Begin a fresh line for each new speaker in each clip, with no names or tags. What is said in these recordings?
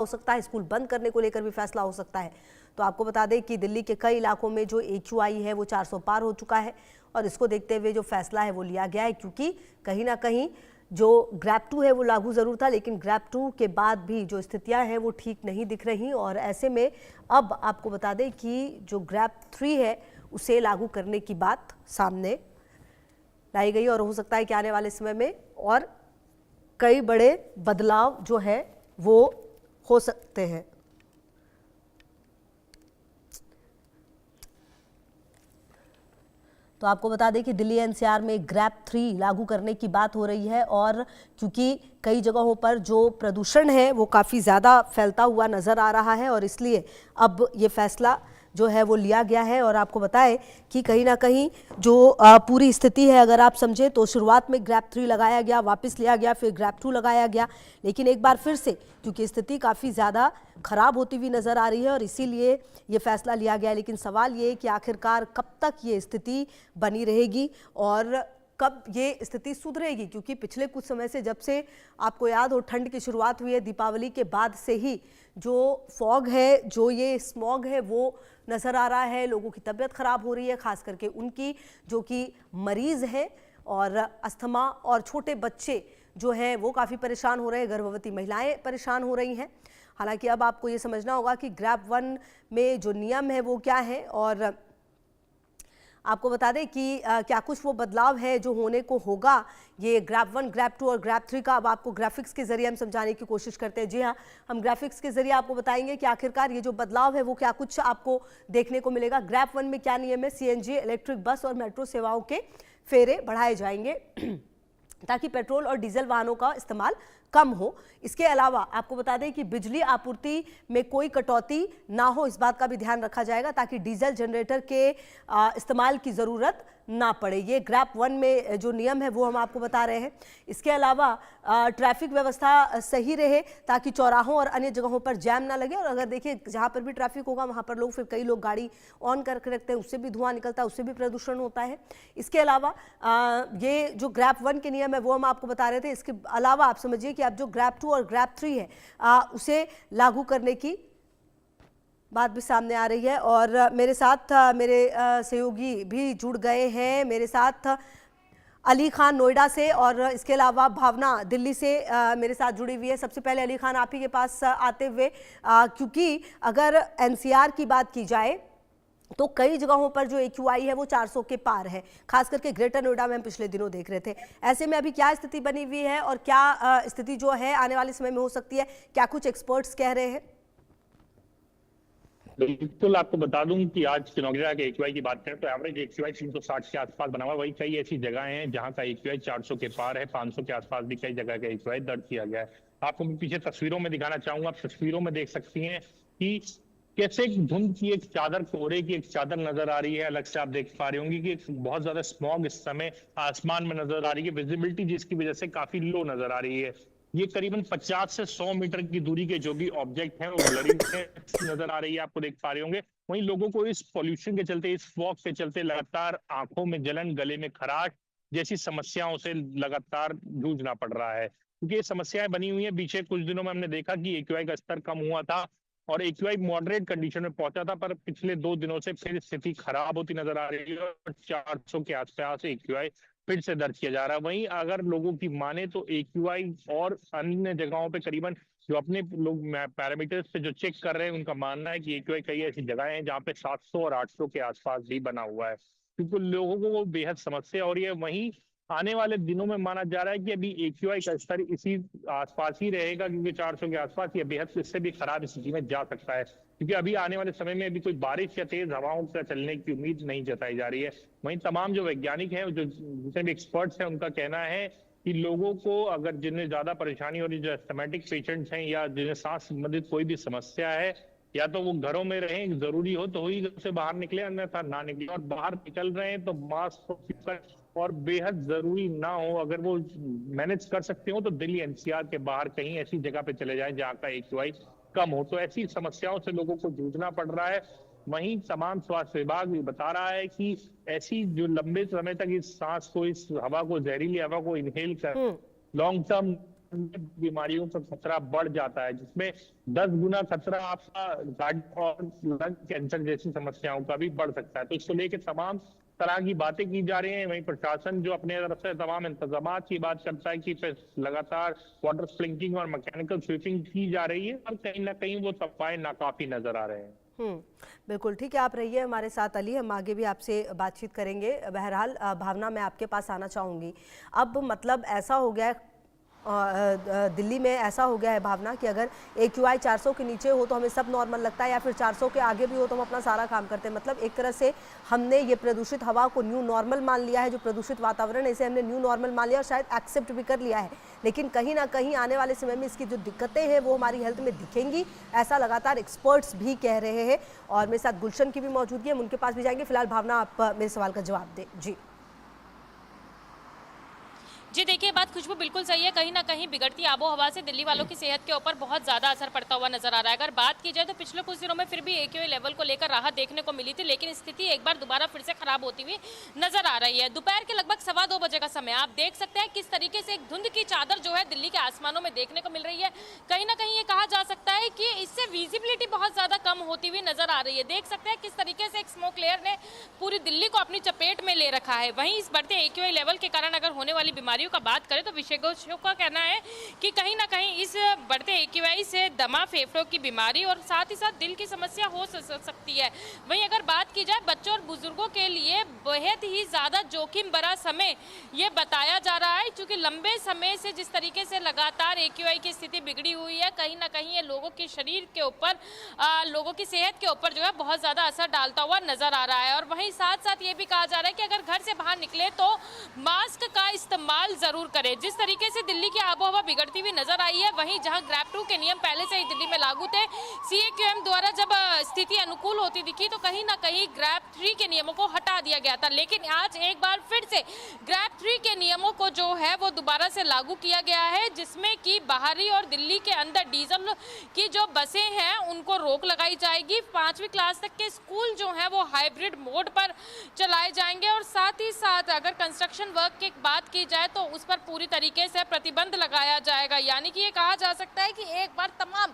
हो सकता है, स्कूल बंद करने को लेकर भी फैसला हो सकता है। तो आपको बता दें कि दिल्ली के कई इलाकों में जो AQI है वो 400 पार हो चुका है और इसको देखते हुए जो फैसला है वो लिया गया है, क्योंकि कहीं ना कहीं जो ग्रैप 2 है वो लागू ज़रूर था, लेकिन ग्रैप 2 के बाद भी जो स्थितियां हैं वो ठीक नहीं दिख रही और ऐसे में अब आपको बता दें कि जो ग्रैप 3 है उसे लागू करने की बात सामने लाई गई और हो सकता है कि आने वाले समय में और कई बड़े बदलाव जो है वो हो सकते हैं। तो आपको बता दें कि दिल्ली NCR में ग्रैप 3 लागू करने की बात हो रही है और क्योंकि कई जगहों पर जो प्रदूषण है वो काफ़ी ज़्यादा फैलता हुआ नज़र आ रहा है और इसलिए अब ये फैसला जो है वो लिया गया है। और आपको बताएं कि कहीं ना कहीं जो पूरी स्थिति है, अगर आप समझें तो शुरुआत में ग्रैप 3 लगाया गया, वापस लिया गया, फिर ग्रैप 2 लगाया गया, लेकिन एक बार फिर से क्योंकि स्थिति काफ़ी ज़्यादा खराब होती हुई नज़र आ रही है और इसीलिए ये फैसला लिया गया। लेकिन सवाल ये कि आखिरकार कब तक ये स्थिति बनी रहेगी और कब ये स्थिति सुधरेगी, क्योंकि पिछले कुछ समय से, जब से आपको याद हो ठंड की शुरुआत हुई है, दीपावली के बाद से ही जो फॉग है, जो ये स्मॉग है वो नज़र आ रहा है। लोगों की तबीयत खराब हो रही है, खास करके उनकी जो कि मरीज़ हैं और अस्थमा और छोटे बच्चे जो हैं वो काफ़ी परेशान हो रहे हैं, गर्भवती महिलाएं परेशान हो रही हैं। हालांकि अब आपको ये समझना होगा कि ग्रैप 1 में जो नियम है वो क्या है और आपको बता दें कि क्या कुछ वो बदलाव है जो होने को होगा। ये ग्रैप 1, ग्रैप 2 और ग्रैप 3 का अब आपको ग्राफिक्स के जरिए हम समझाने की कोशिश करते हैं। जी हाँ, हम ग्राफिक्स के जरिए आपको बताएंगे कि आखिरकार ये जो बदलाव है वो क्या कुछ आपको देखने को मिलेगा। ग्रैप 1 में क्या नियम है, CNG, इलेक्ट्रिक बस और मेट्रो सेवाओं के फेरे बढ़ाए जाएंगे ताकि पेट्रोल और डीजल वाहनों का इस्तेमाल कम हो। इसके अलावा आपको बता दें कि बिजली आपूर्ति में कोई कटौती ना हो, इस बात का भी ध्यान रखा जाएगा ताकि डीजल जनरेटर के इस्तेमाल की ज़रूरत ना पड़े। ये ग्रैप 1 में जो नियम है वो हम आपको बता रहे हैं। इसके अलावा ट्रैफिक व्यवस्था सही रहे ताकि चौराहों और अन्य जगहों पर जैम ना लगे। और अगर देखिए जहाँ पर भी ट्रैफिक होगा वहाँ पर लोग, फिर कई लोग गाड़ी ऑन करके रखते हैं, उससे भी धुआं निकलता है, उससे भी प्रदूषण होता है। इसके अलावा ये जो ग्रैप 1 के नियम है वो हम आपको बता रहे थे। इसके अलावा आप समझिए कि अब जो ग्रैप 2 और ग्रैप 3 है उसे लागू करने की बात भी सामने आ रही है। और मेरे साथ मेरे सहयोगी भी जुड़ गए हैं, मेरे साथ अली खान नोएडा से और इसके अलावा भावना दिल्ली से मेरे साथ जुड़ी हुई है। सबसे पहले अली खान, आप ही के पास आते हुए, क्योंकि अगर NCR की बात की जाए तो कई जगहों पर जो AQI है वो 400 के पार है, खास करके ग्रेटर नोएडा में हम पिछले दिनों देख रहे थे। ऐसे में अभी क्या स्थिति बनी हुई है और क्या स्थिति जो है आने वाले समय में हो सकती है, क्या कुछ एक्सपर्ट्स कह रहे हैं?
बिल्कुल, आपको बता दूं कि आज नोएडा के AQI की बात करें तो एवरेज AQI 360 के आसपास बना हुआ। वही कई ऐसी जगह हैं जहां का AQI 400 के पार है, 500 के आसपास भी कई जगह का AQI दर्ज किया गया है। आपको मैं पीछे तस्वीरों में दिखाना चाहूंगा। आप तस्वीरों में देख सकती हैं कि कैसे एक धुंध की एक चादर, कोहरे की एक चादर नजर आ रही है। अलग से आप देख पा रही होंगी कि बहुत ज्यादा स्मॉग इस समय आसमान में नजर आ रही है, विजिबिलिटी जिसकी वजह से काफी लो नजर आ रही है। ये करीबन 50 से 100 मीटर की दूरी के जो भी ऑब्जेक्ट हैं वो ब्लरी नजर आ रही है, आपको देख पा रहे होंगे। वहीं लोगों को इस पॉल्यूशन के चलते, इस फॉग के चलते लगातार आंखों में जलन, गले में खराश जैसी समस्याओं से लगातार जूझना पड़ रहा है, क्योंकि ये समस्याएं बनी हुई है। पीछे कुछ दिनों में हमने देखा कि AQI का स्तर कम हुआ था और AQI मॉडरेट कंडीशन में पहुंचा था, पर पिछले 2 दिनों से फिर स्थिति खराब होती नजर आ रही है और 400 के आसपास AQI फिर से दर्ज किया जा रहा है। वहीं अगर लोगों की माने तो AQI और अन्य जगहों पे करीबन जो अपने लोग पैरामीटर्स पे जो चेक कर रहे हैं उनका मानना है कि AQI कई ऐसी जगह हैं जहाँ पे 700 और 800 के आसपास भी बना हुआ है, क्योंकि लोगों को वो बेहद समस्या हो रही है। वहीं आने वाले दिनों में माना जा रहा है कि अभी AQI का स्तर इसी आसपास ही रहेगा, क्योंकि 400 के आसपास या बेहद इससे भी खराब स्थिति में जा सकता है, क्योंकि अभी आने वाले समय में अभी कोई बारिश या तेज हवाओं का चलने की उम्मीद नहीं जताई जा रही है। वहीं तमाम जो वैज्ञानिक हैं, जो जितने भी एक्सपर्ट्स हैं, उनका कहना है कि लोगों को अगर जिन्हें ज्यादा परेशानी हो रही है, जो एस्थमेटिक पेशेंट्स हैं या जिन्हें सांस संबंधित कोई भी समस्या है, या तो वो घरों में रहें, जरूरी हो तो ही घर से बाहर निकले, अन्यथा ना निकले। और बाहर निकल रहे हैं तो मास्क और बेहद जरूरी ना हो, अगर वो मैनेज कर सकते हो तो दिल्ली NCR के बाहर कहीं ऐसी जगह पे चले जाएं जहाँ का AQI कम हो। तो ऐसी समस्याओं से लोगों को जूझना पड़ रहा है। वहीं तमाम स्वास्थ्य विभाग भी बता रहा है कि ऐसी जो लंबे समय तक इस सांस को, इस हवा को, जहरीली हवा को इनहेल कर लॉन्ग टर्म बीमारियों का खतरा बढ़ जाता है, जिसमें 10 गुना खतरा आपका गार्ड और लंग कैंसर जैसी समस्याओं का भी बढ़ सकता है। तो इसको लेकर तमाम तरह की बातें की जा रही हैं। वहीं प्रशासन जो अपने तरफ से तमाम इंतजाम की बात करता है कि लगातार वाटर स्प्रिंकलिंग और मैकेनिकल स्वीपिंग की जा रही है, और कहीं ना कहीं वो सफाई नाकाफी नजर आ रहे हैं।
बिल्कुल ठीक है, आप रहिए हमारे साथ अली, हम आगे भी आपसे बातचीत करेंगे। बहरहाल भावना, मैं आपके पास आना चाहूँगी। अब मतलब ऐसा हो गया है दिल्ली में, ऐसा हो गया है भावना कि अगर AQI 400 के नीचे हो तो हमें सब नॉर्मल लगता है, या फिर 400 के आगे भी हो तो हम अपना सारा काम करते हैं। मतलब एक तरह से हमने ये प्रदूषित हवा को न्यू नॉर्मल मान लिया है, जो प्रदूषित वातावरण है इसे हमने न्यू नॉर्मल मान लिया और शायद एक्सेप्ट भी कर लिया है। लेकिन कहीं ना कहीं आने वाले समय में इसकी जो दिक्कतें हैं वो हमारी हेल्थ में दिखेंगी, ऐसा लगातार एक्सपर्ट्स भी कह रहे हैं। और मेरे साथ गुलशन की भी मौजूदगी है, हम उनके पास भी जाएंगे। फिलहाल भावना, आप मेरे सवाल का जवाब दें।
जी देखिए, बात खुशबू बिल्कुल सही है। कहीं ना कहीं बिगड़ती आबो हवा से दिल्ली वालों की सेहत के ऊपर बहुत ज़्यादा असर पड़ता हुआ नजर आ रहा है। अगर बात की जाए तो पिछले कुछ दिनों में फिर भी AQI लेवल को लेकर राहत देखने को मिली थी, लेकिन स्थिति एक बार दोबारा फिर से खराब होती हुई नजर आ रही है। दोपहर के लगभग 2:15 बजे का समय, आप देख सकते हैं किस तरीके से एक धुंध की चादर जो है दिल्ली के आसमानों में देखने को मिल रही है। कहीं ना कहीं ये कहा जा सकता है कि इससे विजिबिलिटी बहुत ज़्यादा कम होती हुई नजर आ रही है। देख सकते हैं किस तरीके से एक स्मोक लेयर ने पूरी दिल्ली को अपनी चपेट में ले रखा है। वहीं इस बढ़ते AQI लेवल के कारण अगर होने वाली बीमारियों का बात करें तो विशेषज्ञों का कहना है कि कहीं ना कहीं इस बढ़ते AQI से दमा, फेफड़ों की बीमारी और साथ ही साथ दिल की समस्या हो सकती है। वहीं अगर बात की जाए बच्चों और बुजुर्गों के लिए बेहद ही ज़्यादा जोखिम भरा समय ये बताया जा रहा है, क्योंकि लंबे समय से जिस तरीके से लगातार AQI की स्थिति बिगड़ी हुई है, कहीं ना कहीं ये लोगों के शरीर के ऊपर, लोगों की सेहत के ऊपर जो है बहुत ज़्यादा असर डालता हुआ नजर आ रहा है। और वहीं साथ साथ ये भी कहा जा रहा है कि अगर घर से बाहर निकले तो मास्क का इस्तेमाल जरूर करें। जिस तरीके से दिल्ली की आबोहवा बिगड़ती हुई नजर आई है, वहीं जहां ग्रैब 2 के नियम पहले से ही दिल्ली में लागू थे, CAQM द्वारा जब स्थिति अनुकूल होती दिखी तो कहीं ना कहीं ग्रैब 3 के नियमों को हटा दिया गया था। लेकिन आज एक बार फिर से ग्रैब 3 के नियमों को जो है वो दोबारा से लागू किया गया है, जिसमें कि बाहरी और दिल्ली के अंदर डीजल की जो बसें हैं उनको रोक लगाई जाएगी। 5वीं क्लास तक के स्कूल जो है वो हाइब्रिड मोड पर चलाए जाएंगे, और साथ ही साथ अगर कंस्ट्रक्शन वर्क की बात की जाए तो उस पर पूरी तरीके से प्रतिबंध लगाया जाएगा। यानी कि ये कहा जा सकता है कि एक बार तमाम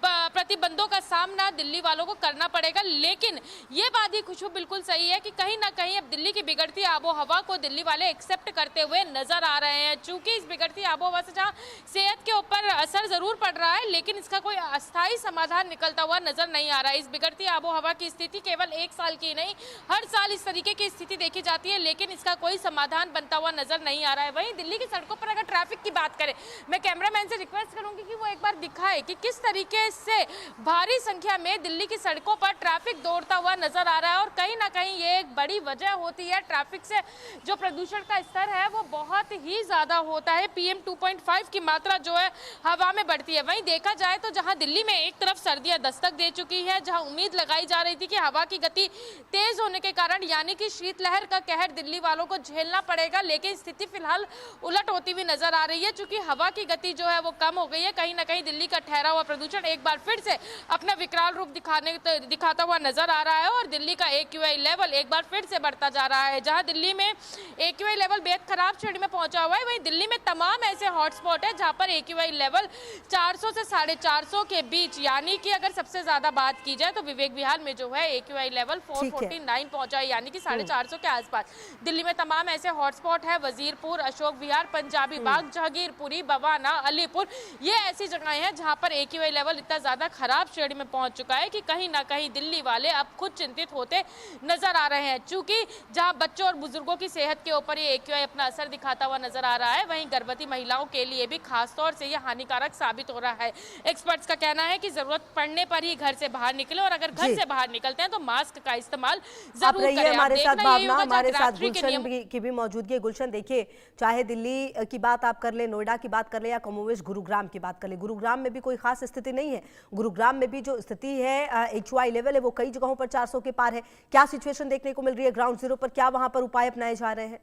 प्रतिबंधों का सामना दिल्ली वालों को करना पड़ेगा। लेकिन ये बात ही खुशबू बिल्कुल सही है कि कहीं ना कहीं अब दिल्ली की बिगड़ती आबो हवा को दिल्ली वाले एक्सेप्ट करते हुए नजर आ रहे हैं। चूंकि इस बिगड़ती आबो हवा से जहाँ सेहत के ऊपर असर जरूर पड़ रहा है, लेकिन इसका कोई अस्थायी समाधान निकलता हुआ नजर नहीं आ रहा है। इस बिगड़ती आबो हवा की स्थिति केवल एक साल की नहीं, हर साल इस तरीके की स्थिति देखी जाती है, लेकिन इसका कोई समाधान बनता हुआ नजर नहीं आ रहा है। वहीं दिल्ली की सड़कों पर अगर ट्रैफिक की बात करें, मैं कैमरामैन से रिक्वेस्ट करूंगी कि वो एक बार दिखाए कि किस तरीके से भारी संख्या में दिल्ली की सड़कों पर ट्रैफिक दौड़ता हुआ नजर आ रहा है। और कहीं ना कहीं ये एक बड़ी वजह होती है ट्रैफिक से जो प्रदूषण का स्तर है वो बहुत ही ज्यादा होता है। PM 2.5 की मात्रा जो है हवा में बढ़ती है। वहीं देखा जाए तो जहां दिल्ली में एक तरफ सर्दियां दस्तक दे चुकी है, जहां उम्मीद लगाई जा रही थी कि हवा की गति तेज होने के कारण यानी कि शीतलहर का कहर दिल्ली वालों को झेलना पड़ेगा, लेकिन स्थिति फिलहाल उलट होती हुई नजर आ रही है। चूंकि हवा की गति जो है वो कम हो गई है, कहीं ना कहीं दिल्ली का ठहरा हुआ प्रदूषण एक बार फिर से अपना विकराल रूप दिखाता हुआ नजर आ रहा है, और दिल्ली का AQI लेवल एक बार फिर से बढ़ता जा रहा है। जहां दिल्ली में AQI लेवल बेहद खराब श्रेणी में पहुंचा हुआ है, वहीं दिल्ली में तमाम ऐसे हॉटस्पॉट है जहां पर AQI लेवल 400 से 450 के बीच, यानी कि अगर सबसे ज्यादा बात की जाए तो विवेक विहार में जो है AQI लेवल 449 पहुंचा है, यानी कि 450 के आसपास। दिल्ली में तमाम ऐसे हॉटस्पॉट है, वजीरपुर, अशोक विहार, पंजाबी बाग, जहांगीरपुरी, बवाना, अलीपुर, ये ऐसी जगहें हैं जहां पर AQI लेवल इतना ज्यादा खराब श्रेणी में पहुंच चुका है कि कहीं ना कहीं दिल्ली वाले अब खुद चिंतित होते नजर आ रहे हैं। चूंकि जहां बच्चों और बुजुर्गों की सेहत के ऊपर ये AQI अपना असर दिखाता हुआ नजर आ रहा है, वहीं गर्भवती महिलाओं के लिए भी खासतौर से ये हानिकारक साबित हो रहा है। एक्सपर्ट्स का कहना है कि जरूरत पड़ने पर ही घर से बाहर निकले, और अगर घर से बाहर निकलते हैं तो मास्क का इस्तेमाल जरूर करें।
हमारे साथ भावना, हमारे साथ गुलशन की भी मौजूदगी है। गुलशन, देखिए, चाहे दिल्ली की बात आप कर ले, नोएडा की बात कर ले, या कमोवेश गुरुग्राम की बात कर ले, गुरुग्राम में भी कोई खास स्थिति नहीं है। गुरुग्राम में भी जो स्थिति है, AQI लेवल है वो कई जगहों पर 400 के पार है। क्या सिचुएशन देखने को मिल रही है ग्राउंड जीरो पर? क्या वहां पर उपाय अपनाए जा रहे हैं?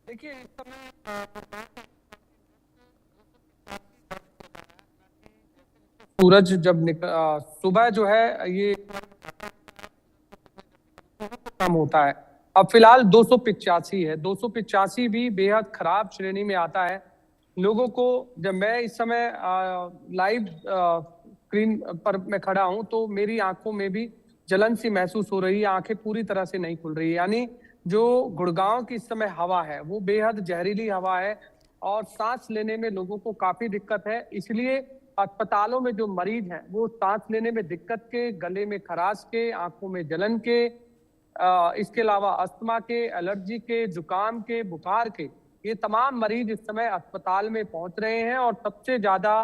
देखिए, इस समय सूरज जब सुबह जो है ये कम होता है। अब फिलहाल 285 है, 285 भी बेहद खराब श्रेणी में आता है। लोगों को, जब मैं इस समय लाइव स्क्रीन पर मैं खड़ा हूं तो मेरी आंखों में भी जलन सी महसूस हो रही है, आंखें पूरी तरह से नहीं खुल रही है। यानी जो गुड़गांव की इस समय हवा है वो बेहद जहरीली हवा है और सांस लेने में लोगों को काफी दिक्कत है। इसलिए अस्पतालों में जो मरीज हैं वो सांस लेने में दिक्कत के, गले में खराश के, आंखों में जलन के, इसके अलावा अस्थमा के, एलर्जी के, जुकाम के, बुखार के, ये तमाम मरीज इस समय अस्पताल में पहुंच रहे हैं। और सबसे ज्यादा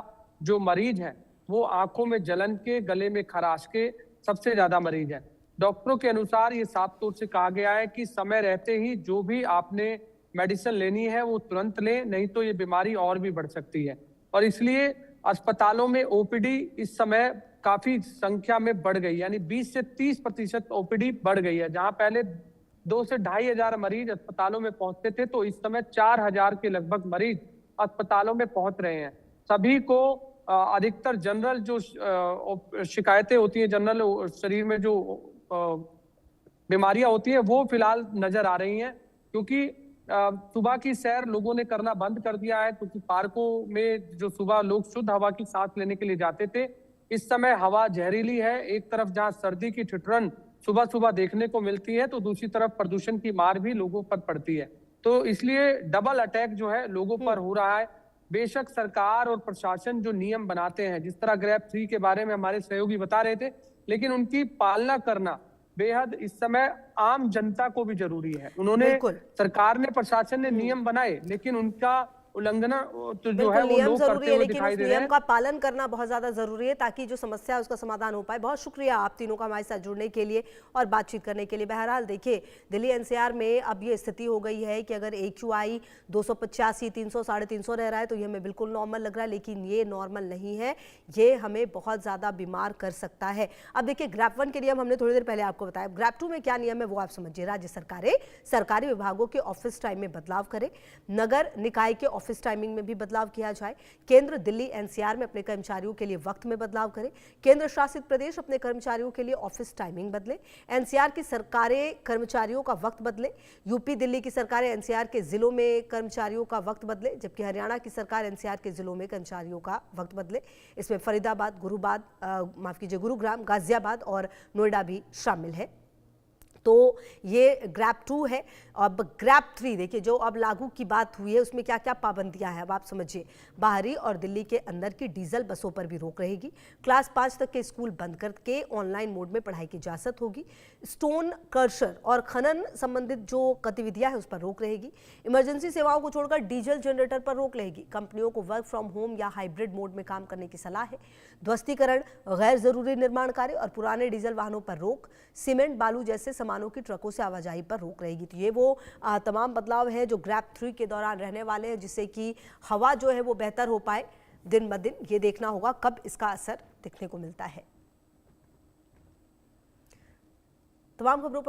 जो मरीज हैं वो आंखों में जलन के, गले में खराश के सबसे ज्यादा मरीज हैं। डॉक्टरों के अनुसार ये साफ तौर से कहा गया है कि समय रहते ही जो भी आपने मेडिसिन लेनी है वो तुरंत लें, नहीं तो ये बीमारी और भी बढ़ सकती है। और इसलिए अस्पतालों में ओपीडी इस समय काफी संख्या में बढ़ गई, यानी 20 से 30% ओपीडी बढ़ गई है। जहां पहले 2 से 2,500 मरीज अस्पतालों में पहुंचते थे तो इस समय 4,000 के लगभग मरीज अस्पतालों में पहुंच रहे हैं। सभी को अधिकतर जनरल जो शिकायतें होती हैं, जनरल शरीर में जो बीमारियां होती हैं वो फिलहाल नजर आ रही हैं, क्योंकि सुबह की सैर लोगों ने करना बंद कर दिया है। क्योंकि पार्कों में जो सुबह लोग शुद्ध हवा की सांस लेने के लिए जाते थे, इस समय हवा जहरीली है। एक तरफ जहां सर्दी की ठिठुरन सुबह सुबह देखने को मिलती है तो दूसरी तरफ प्रदूषण की मार भी लोगों पर पड़ती है। तो इसलिए डबल अटैक जो है लोगों पर हो रहा है। बेशक सरकार और प्रशासन जो नियम बनाते हैं, जिस तरह ग्रैप 3 के बारे में हमारे सहयोगी बता रहे थे, लेकिन उनकी पालना करना बेहद इस समय आम जनता को भी जरूरी है। उन्होंने, सरकार ने, प्रशासन ने नियम बनाए, लेकिन उनका उल्लंघन तो जो है वो
नियम
लोग
जरूरी
करते
है,
हुए
लेकिन
दिखाई
उस
दे रहे
नियम
हैं।
का पालन करना बहुत ज्यादा जरूरी है ताकि जो समस्या है उसका समाधान हो पाए। बहुत शुक्रिया आप तीनों का हमारे साथ जुड़ने के लिए और बातचीत करने के लिए। बहरहाल देखिए, दिल्ली एनसीआर में अब ये स्थिति हो गई है कि अगर AQI 285, 300, 350 रह रहा है तो ये हमें बिल्कुल नॉर्मल लग रहा है, लेकिन ये नॉर्मल नहीं है, ये हमें बहुत ज्यादा बीमार कर सकता है। अब देखिए, ग्रैप 1 के नियम हमने थोड़ी देर पहले आपको बताया। ग्रैप 2 में क्या नियम है वो आप समझिए। राज्य सरकारें सरकारी विभागों के ऑफिस टाइम में बदलाव करें, नगर निकाय के ऑफिस टाइमिंग में भी बदलाव किया जाए, केंद्र दिल्ली एनसीआर में अपने कर्मचारियों के लिए वक्त में बदलाव करे, केंद्र शासित प्रदेश अपने कर्मचारियों के लिए ऑफिस टाइमिंग बदले, एनसीआर की सरकारें कर्मचारियों का वक्त बदले, यूपी दिल्ली की सरकारें एनसीआर के जिलों में कर्मचारियों का वक्त बदले, जबकि हरियाणा की सरकार एनसीआर के जिलों में कर्मचारियों का वक्त बदले। इसमें फरीदाबाद, गुरुग्राम, गाजियाबाद और नोएडा भी शामिल है। तो ये ग्रैप 2 है। अब ग्रैप 3 देखिए, जो अब लागू की बात हुई है उसमें क्या क्या पाबंदियां हैं अब आप समझिए। बाहरी और दिल्ली के अंदर की डीजल बसों पर भी रोक रहेगी। क्लास 5 तक के स्कूल बंद करके ऑनलाइन मोड में पढ़ाई की इजाजत होगी। स्टोन क्रशर और खनन संबंधित जो गतिविधियां हैं उस पर रोक रहेगी। इमरजेंसी सेवाओं को छोड़कर डीजल जनरेटर पर रोक रहेगी। कंपनियों को वर्क फ्रॉम होम या हाइब्रिड मोड में काम करने की सलाह है। ध्वस्तीकरण, गैर जरूरी निर्माण कार्य और पुराने डीजल वाहनों पर रोक, सीमेंट बालू जैसे सामानों की ट्रकों से आवाजाही पर रोक रहेगी। तो ये वो तमाम बदलाव हैं जो ग्रैप 3 के दौरान रहने वाले हैं, जिससे कि हवा जो है वो बेहतर हो पाए दिन ब दिन। ये देखना होगा कब इसका असर दिखने को मिलता है। तमाम खबरों पर